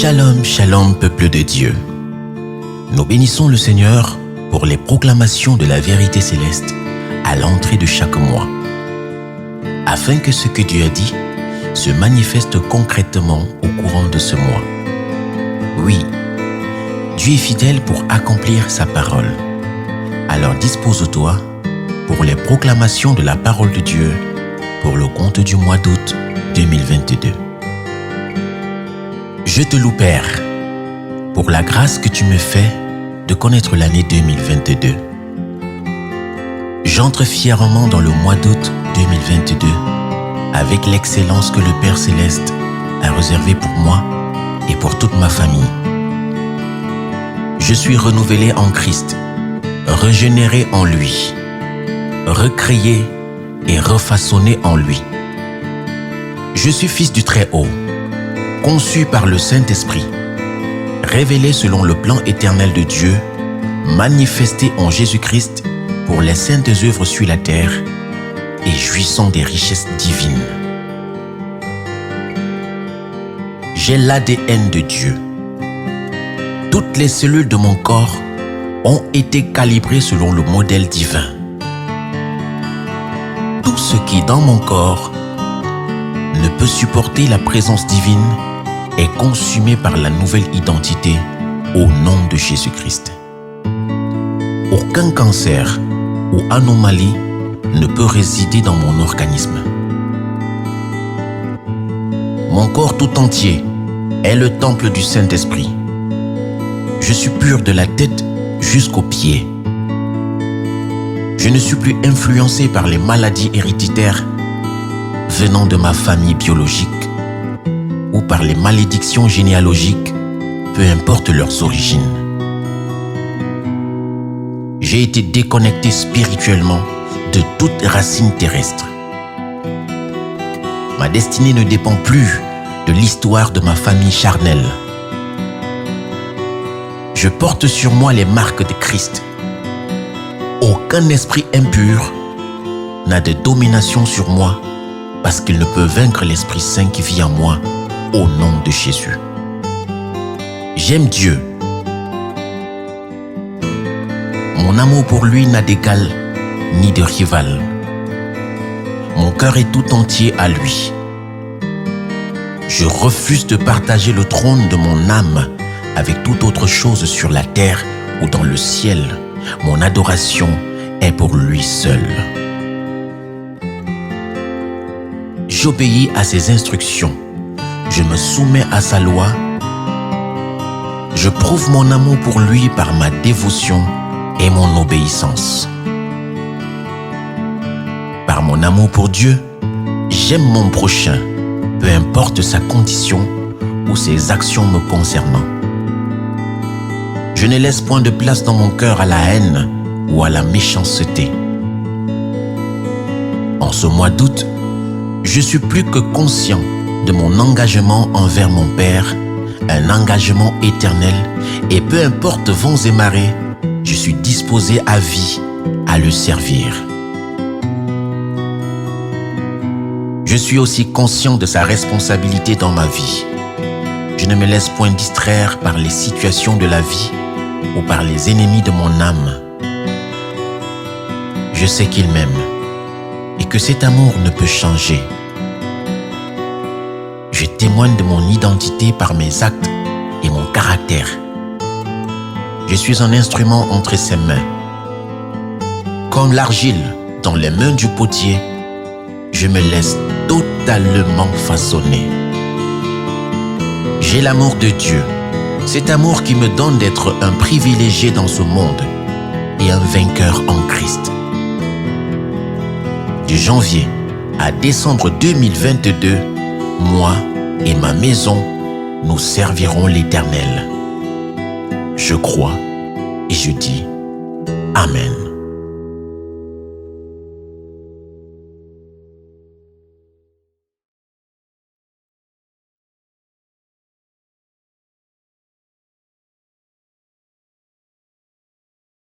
Shalom, shalom, peuple de Dieu. Nous bénissons le Seigneur pour les proclamations de la vérité céleste à l'entrée de chaque mois, afin que ce que Dieu a dit se manifeste concrètement au courant de ce mois. Oui, Dieu est fidèle pour accomplir sa parole. Alors dispose-toi pour les proclamations de la parole de Dieu pour le compte du mois d'août 2022. Je te loue, Père, pour la grâce que tu me fais de connaître l'année 2022. J'entre fièrement dans le mois d'août 2022 avec l'excellence que le Père Céleste a réservée pour moi et pour toute ma famille. Je suis renouvelé en Christ, régénéré en lui, recréé et refaçonné en lui. Je suis fils du Très-Haut, conçu par le Saint-Esprit, révélé selon le plan éternel de Dieu, manifesté en Jésus-Christ pour les saintes œuvres sur la terre et jouissant des richesses divines. J'ai l'ADN de Dieu. Toutes les cellules de mon corps ont été calibrées selon le modèle divin. Tout ce qui est dans mon corps ne peut supporter la présence divine est consumé par la nouvelle identité au nom de Jésus-Christ. Aucun cancer ou anomalie ne peut résider dans mon organisme. Mon corps tout entier est le temple du Saint-Esprit. Je suis pur de la tête jusqu'aux pieds. Je ne suis plus influencé par les maladies héréditaires venant de ma famille biologique ou par les malédictions généalogiques, peu importe leurs origines. J'ai été déconnecté spirituellement de toute racine terrestre. Ma destinée ne dépend plus de l'histoire de ma famille charnelle. Je porte sur moi les marques de Christ. Aucun esprit impur n'a de domination sur moi parce qu'il ne peut vaincre l'Esprit Saint qui vit en moi au nom de Jésus. J'aime Dieu. Mon amour pour lui n'a d'égal ni de rival. Mon cœur est tout entier à lui. Je refuse de partager le trône de mon âme avec toute autre chose sur la terre ou dans le ciel. Mon adoration est pour lui seul. J'obéis à ses instructions. Je me soumets à sa loi. Je prouve mon amour pour lui par ma dévotion et mon obéissance. Par mon amour pour Dieu, j'aime mon prochain, peu importe sa condition ou ses actions me concernant. Je ne laisse point de place dans mon cœur à la haine ou à la méchanceté. En ce mois d'août, je suis plus que conscient de mon engagement envers mon Père, un engagement éternel, et peu importe vents et marées, je suis disposé à vie à le servir. Je suis aussi conscient de sa responsabilité dans ma vie. Je ne me laisse point distraire par les situations de la vie ou par les ennemis de mon âme. Je sais qu'il m'aime et que cet amour ne peut changer. Je témoigne de mon identité par mes actes et mon caractère. Je suis un instrument entre ses mains. Comme l'argile dans les mains du potier, je me laisse totalement façonner. J'ai l'amour de Dieu, cet amour qui me donne d'être un privilégié dans ce monde et un vainqueur en Christ. De janvier à décembre 2022, moi et ma maison, nous servirons l'Éternel. Je crois et je dis Amen.